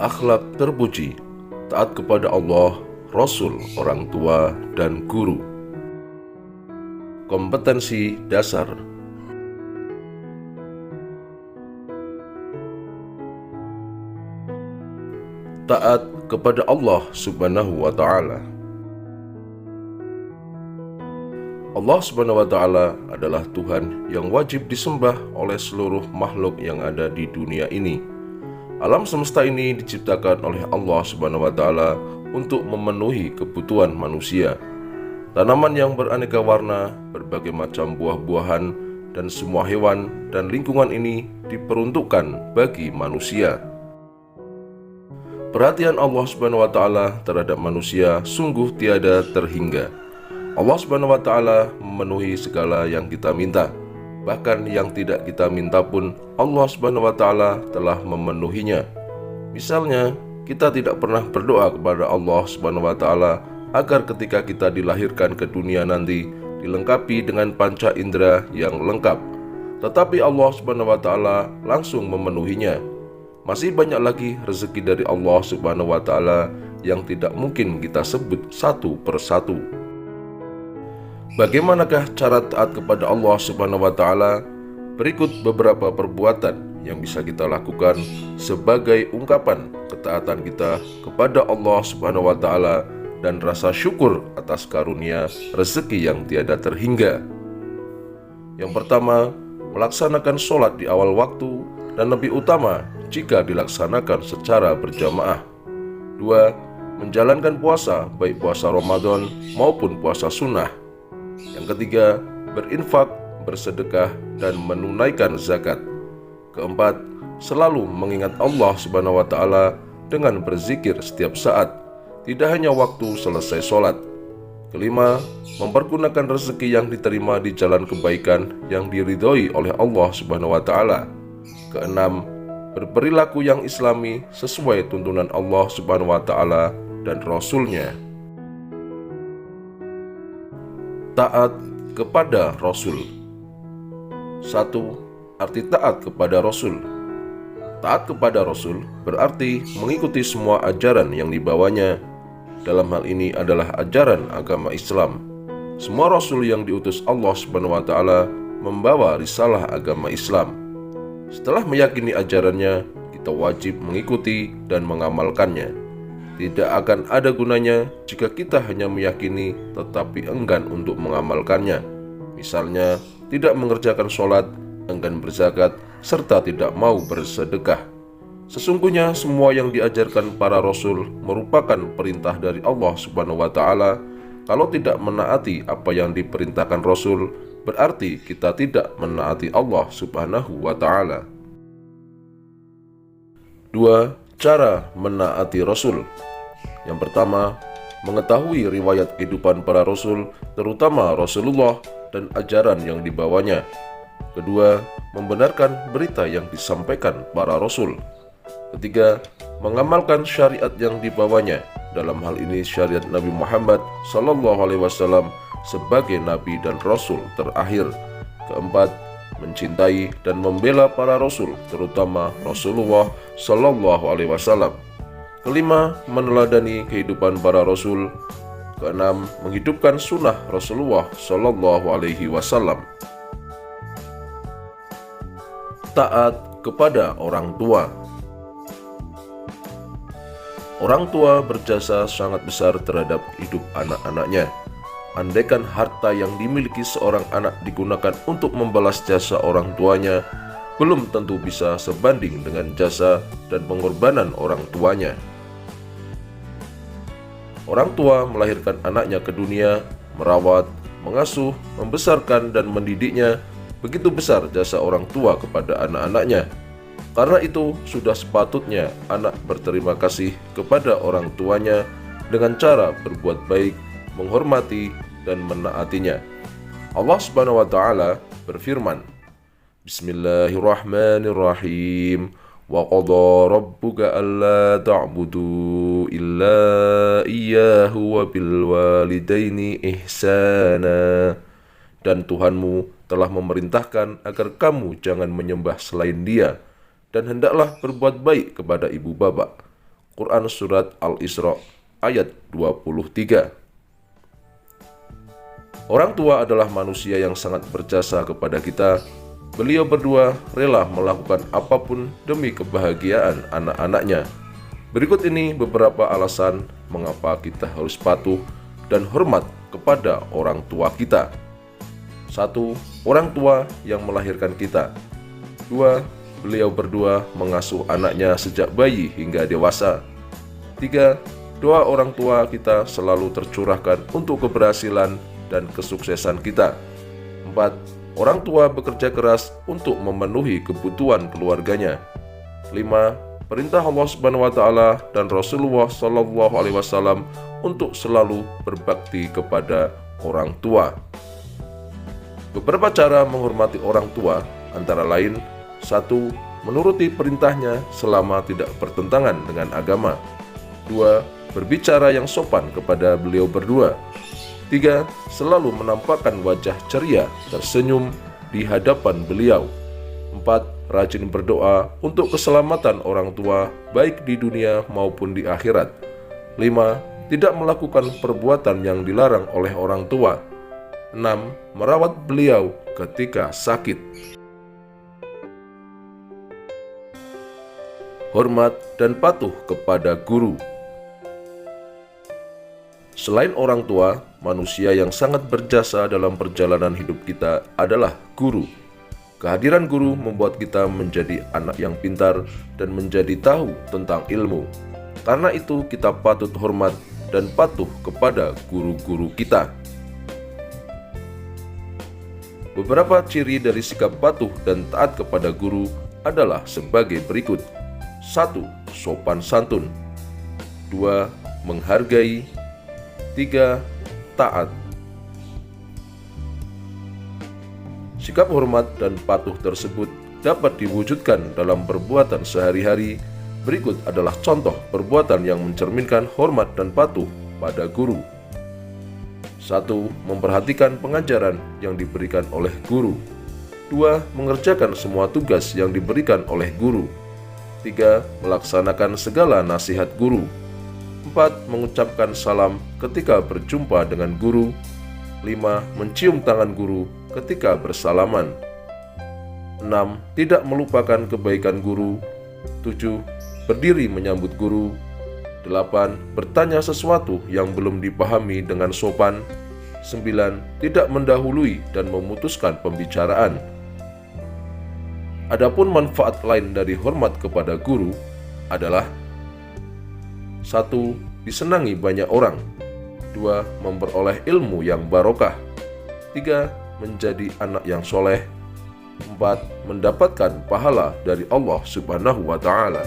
Akhlak terpuji, taat kepada Allah, Rasul, orang tua, dan guru. Kompetensi dasar. Taat kepada Allah Subhanahu wa Ta'ala. Allah Subhanahu wa Ta'ala adalah Tuhan yang wajib disembah oleh seluruh makhluk yang ada di dunia ini. Alam semesta ini diciptakan oleh Allah Subhanahu wa Ta'ala untuk memenuhi kebutuhan manusia. Tanaman yang beraneka warna, berbagai macam buah-buahan, dan semua hewan dan lingkungan ini diperuntukkan bagi manusia. Perhatian Allah Subhanahu wa Ta'ala terhadap manusia sungguh tiada terhingga. Allah Subhanahu wa Ta'ala memenuhi segala yang kita minta. Bahkan yang tidak kita minta pun Allah Subhanahu wa Ta'ala telah memenuhinya. Misalnya, kita tidak pernah berdoa kepada Allah Subhanahu wa Ta'ala agar ketika kita dilahirkan ke dunia nanti dilengkapi dengan panca indera yang lengkap. Tetapi Allah Subhanahu wa Ta'ala langsung memenuhinya. Masih banyak lagi rezeki dari Allah Subhanahu wa Ta'ala yang tidak mungkin kita sebut satu persatu. Bagaimanakah cara taat kepada Allah Subhanahu wa Ta'ala? Berikut beberapa perbuatan yang bisa kita lakukan sebagai ungkapan ketaatan kita kepada Allah Subhanahu wa Ta'ala dan rasa syukur atas karunia rezeki yang tiada terhingga. Yang pertama, melaksanakan sholat di awal waktu dan lebih utama jika dilaksanakan secara berjamaah. 2. Menjalankan puasa, baik puasa Ramadan maupun puasa sunnah. Yang ketiga, berinfak, bersedekah, dan menunaikan zakat. Keempat, selalu mengingat Allah Subhanahu wa Ta'ala dengan berzikir setiap saat, tidak hanya waktu selesai sholat. Kelima, mempergunakan rezeki yang diterima di jalan kebaikan yang diridhoi oleh Allah Subhanahu wa Ta'ala. Keenam, berperilaku yang islami sesuai tuntunan Allah Subhanahu wa Ta'ala dan Rasul-Nya. Taat kepada Rasul. 1. Arti taat kepada Rasul. Taat kepada Rasul berarti mengikuti semua ajaran yang dibawanya. Dalam hal ini adalah ajaran agama Islam. Semua Rasul yang diutus Allah Subhanahu wa Ta'ala membawa risalah agama Islam. Setelah meyakini ajarannya, kita wajib mengikuti dan mengamalkannya. Tidak akan ada gunanya jika kita hanya meyakini tetapi enggan untuk mengamalkannya. Misalnya, tidak mengerjakan sholat, enggan berzakat, serta tidak mau bersedekah. Sesungguhnya semua yang diajarkan para Rasul merupakan perintah dari Allah Subhanahu wa Ta'ala. Kalau tidak menaati apa yang diperintahkan Rasul, berarti kita tidak menaati Allah Subhanahu wa Ta'ala. 2. Cara menaati Rasul. Yang pertama, mengetahui riwayat kehidupan para Rasul, terutama Rasulullah dan ajaran yang dibawanya. Kedua, membenarkan berita yang disampaikan para Rasul. Ketiga, mengamalkan syariat yang dibawanya, dalam hal ini syariat Nabi Muhammad SAW sebagai Nabi dan Rasul terakhir. Keempat, mencintai dan membela para Rasul, terutama Rasulullah SAW. Kelima, meneladani kehidupan para Rasul. Keenam, menghidupkan sunnah Rasulullah SAW. Taat kepada orang tua. Orang tua berjasa sangat besar terhadap hidup anak-anaknya. Andaikan harta yang dimiliki seorang anak digunakan untuk membalas jasa orang tuanya, belum tentu bisa sebanding dengan jasa dan pengorbanan orang tuanya. Orang tua melahirkan anaknya ke dunia, merawat, mengasuh, membesarkan, dan mendidiknya. Begitu besar jasa orang tua kepada anak-anaknya. Karena itu, sudah sepatutnya anak berterima kasih kepada orang tuanya dengan cara berbuat baik, menghormati, dan menaatinya. Allah Subhanahu wa Ta'ala berfirman, Bismillahirrahmanirrahim. Wa qadha rabbuka alla ta'budu illa iyyahu wa bil walidaini ihsana. Dan Tuhanmu telah memerintahkan agar kamu jangan menyembah selain Dia, dan hendaklah berbuat baik kepada ibu bapak. Quran Surat Al-Isra ayat 23. Orang tua adalah manusia yang sangat berjasa kepada kita. Beliau berdua rela melakukan apapun demi kebahagiaan anak-anaknya. Berikut ini beberapa alasan mengapa kita harus patuh dan hormat kepada orang tua kita. 1. Orang tua yang melahirkan kita. 2. Beliau berdua mengasuh anaknya sejak bayi hingga dewasa. 3. Doa orang tua kita selalu tercurahkan untuk keberhasilan dan kesuksesan kita. 4. Orang tua bekerja keras untuk memenuhi kebutuhan keluarganya. 5. Perintah Allah Subhanahu wa taala dan Rasulullah Shallallahu alaihi wasallam untuk selalu berbakti kepada orang tua. Beberapa cara menghormati orang tua antara lain: 1. Menuruti perintahnya selama tidak bertentangan dengan agama. 2. Berbicara yang sopan kepada beliau berdua. 3. Selalu menampakkan wajah ceria, tersenyum di hadapan beliau. 4. Rajin berdoa untuk keselamatan orang tua baik di dunia maupun di akhirat. 5. Tidak melakukan perbuatan yang dilarang oleh orang tua. 6. Merawat beliau ketika sakit. Hormat dan patuh kepada guru. Selain orang tua, manusia yang sangat berjasa dalam perjalanan hidup kita adalah guru. Kehadiran guru membuat kita menjadi anak yang pintar dan menjadi tahu tentang ilmu. Karena itu kita patut hormat dan patuh kepada guru-guru kita. Beberapa ciri dari sikap patuh dan taat kepada guru adalah sebagai berikut. 1. Sopan santun. 2. Menghargai. 3. Taat. Sikap hormat dan patuh tersebut dapat diwujudkan dalam perbuatan sehari-hari. Berikut adalah contoh perbuatan yang mencerminkan hormat dan patuh pada guru. 1. Memperhatikan pengajaran yang diberikan oleh guru. 2. Mengerjakan semua tugas yang diberikan oleh guru. 3. Melaksanakan segala nasihat guru. 4. Mengucapkan salam ketika berjumpa dengan guru. 5. Mencium tangan guru ketika bersalaman. 6. Tidak melupakan kebaikan guru. 7. Berdiri menyambut guru. 8. Bertanya sesuatu yang belum dipahami dengan sopan. 9. Tidak mendahului dan memutuskan pembicaraan. Adapun manfaat lain dari hormat kepada guru adalah: 1. Disenangi banyak orang. 2. Memperoleh ilmu yang barokah. 3. Menjadi anak yang soleh. 4. Mendapatkan pahala dari Allah Subhanahu wa ta'ala.